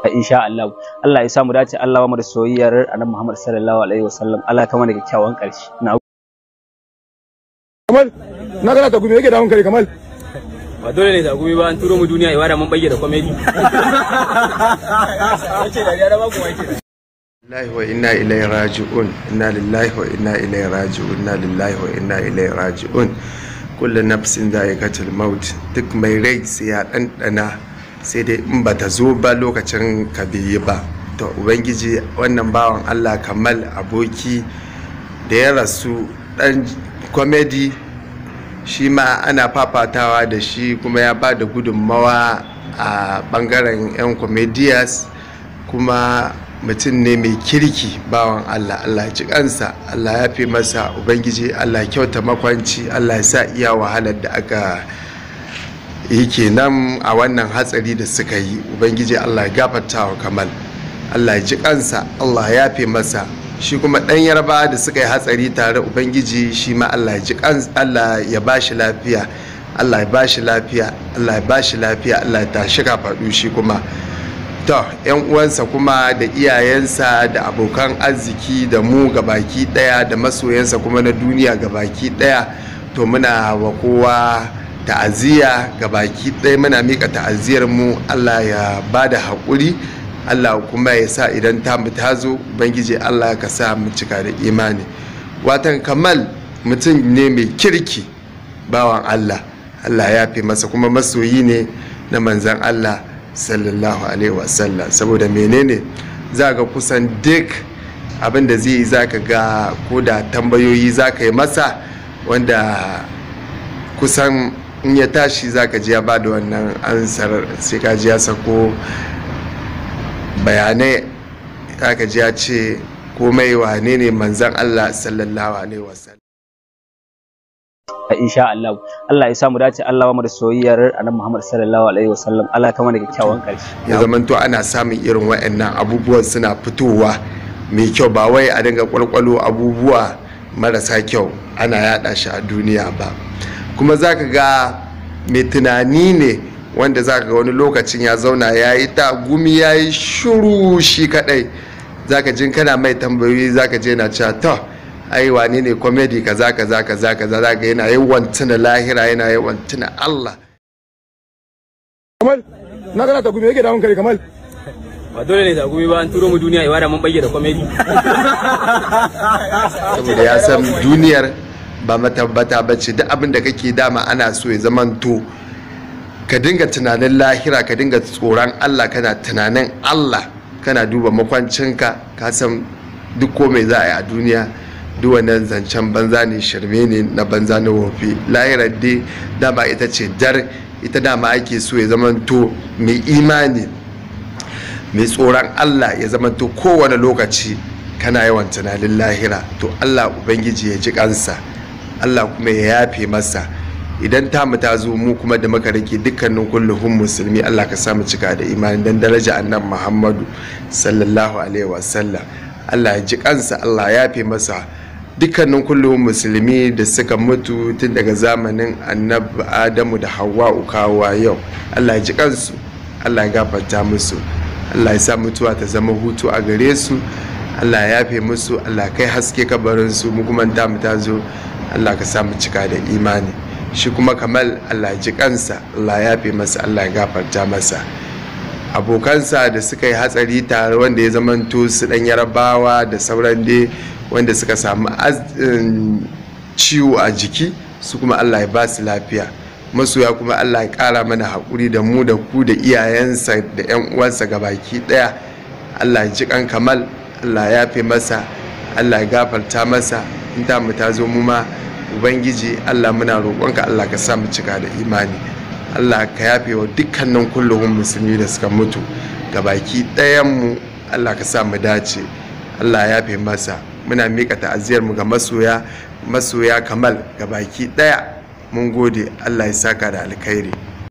insha Allah. Allah ya samu dace, Allah ba mu da soyayyar Annabi Muhammad sallallahu alaihi wasallam. Allah ya kama da kyakkyawan ƙarshe. Kamal, na gana ta gumi yake damun kare Kamal. Ba dole ne ta gumi ba, an turo mu duniya ibada mun bayyana comedy. Yace da ya raba ku wai kenan. Lillahi wa inna ilaihi raji'un. Inna lillahi wa inna ilaihi raji'un. Inna lillahi wa inna ilaihi raji'un. Kullu nafsin dha'iqatul maut. Duk mai rai sai ya dandana, sai dai in bata zo ba lokacin ka biyi ba. To ubangiji wannan bawan Allah Kamal aboki da ya rasu dan comedy, shi ma ana fafatawa da shi kuma ya ba da gudunmawa a bangaren 'yan comedians, kuma mutum ne mai kirki bawan Allah. Allah ya ci kansa, Allah ya fi masa, ubangiji Allah ya kyauta makwanci, Allah ya sa iya wahalar da aka yi kenan a wannan hatsari da suka yi. Ubangiji Allah ya gafarta wa Kamal, Allah ya ji kansa, Allah ya fi masa. Shi kuma dan yarba da suka yi hatsari tare, ubangiji shi ma Allah ya ji kansa, Allah ya bashi lafiya, Allah ya bashi lafiya, Allah ya bashi lafiya, Allah ya tashi kafaɗu shi kuma. To yan uwansa kuma da iyayensa da abokan arziki da mu gabaki daya da masoyansa kuma na duniya gabaki daya, to muna wa kowa ta'aziyya gabaki daya, muna mika ta'aziyar mu. Allah ya bada haƙuri, Allah kuma ya sa idan tamu ta zo, ubangiji Allah ka sa mu cika da imani. Watan Kamal mutum ne mai kirki bawan Allah, Allah ya fi masa, kuma masoyi ne na manzan Allah sallallahu alaihi wasallam. Saboda menene za ga kusan duk abin da zai yi za ka ga ko da tambayoyi za ka yi masa, wanda kusan in ya tashi za ka ji ya ba da wannan ansar, sai ka ji ya sako bayanai, za ka ji ya ce komai wane ne manzan Allah sallallahu alaihi wasallam. Insha Allah. Allah ya samu dace, Allah ba mu da soyayyar Annabi Muhammad sallallahu alaihi wasallam. Allah ya kama da kyakkyawan ƙarshe. Ya zamanto ana samun irin waɗannan abubuwan suna fitowa mai kyau, ba wai a dinga kwalkwalo abubuwa marasa kyau ana yada shi a duniya ba. Kuma zaka ga mai tunani ne wanda zaka ga wani lokacin ya zauna yayi ta gumi yayi shiru shi kadai, zaka jin kana mai tambayoyi zaka je na cewa to ai wane ne comedy kaza kaza kaza kaza, zaka yana yawan tuna lahira, yana yawan tuna Allah. Kamal, na gana ta gumi yake damun kare Kamal. Ba dole ne ta gumi ba, an turo mu duniya ibada mun bayyana comedy. Saboda ya san duniyar ba matabbata bace, duk abin da kake dama ana so ya zamanto ka dinga tunanin lahira, ka dinga tsoron Allah, kana tunanin Allah, kana duba makwancinka, ka san duk komai za a yi a duniya duk wannan zancen banza ne, shirme ne na banza na wofi. Lahirar dai dama ita ce dar, ita dama ake so ya zamanto mai imani, mai tsoron Allah, ya zamanto kowane lokaci kana yawan tunanin lahira. To Allah ubangiji ya ji kansa, Allah kuma ya yafe masa. Idan tamu ta zo mu kuma da muka rike dukkanin kulluhun musulmi, Allah ka samu cika da imani dan daraja annabi Muhammadu sallallahu alaihi wasallam. Allah ya ji kansa, Allah ya yafe masa. Dukkanin kullum musulmi da suka mutu tun daga zamanin annabi Adamu da Hawwa'u kawowa yau, Allah ya ji kansu, Allah ya gafarta musu, Allah ya sa mutuwa ta zama hutu a gare su, Allah ya yafe musu, Allah kai haske kabarin su. Mu kuma ta mu ta zo, Allah ka sa mu cika da imani. Shi kuma Kamal, Allah ya ji kansa, Allah ya yafe masa, Allah ya gafarta masa. Abokansa da suka yi hatsari tare, wanda ya zamanto su dan Yarabawa da sauran dai wanda suka samu ciwo a jiki, su kuma Allah ya ba su lafiya. Masoya kuma Allah ya kara mana haƙuri da mu da ku da iyayensa da 'yan uwansa gabaki daya. Allah ya ji kan Kamal, Allah ya yafe masa, Allah ya gafarta masa. In ta mu ta zo mu ma ubangiji Allah muna roƙonka, Allah ka sa mu cika da imani. Allah ka yafe wa dukkanin kulluhun musulmi da suka mutu gabaki ɗayan mu, Allah ka sa mu dace, Allah ya yafe masa. Muna mika ta'aziyar mu ga masoya Kamal gabaki ɗaya. Mun gode, Allah ya saka da alkhairi.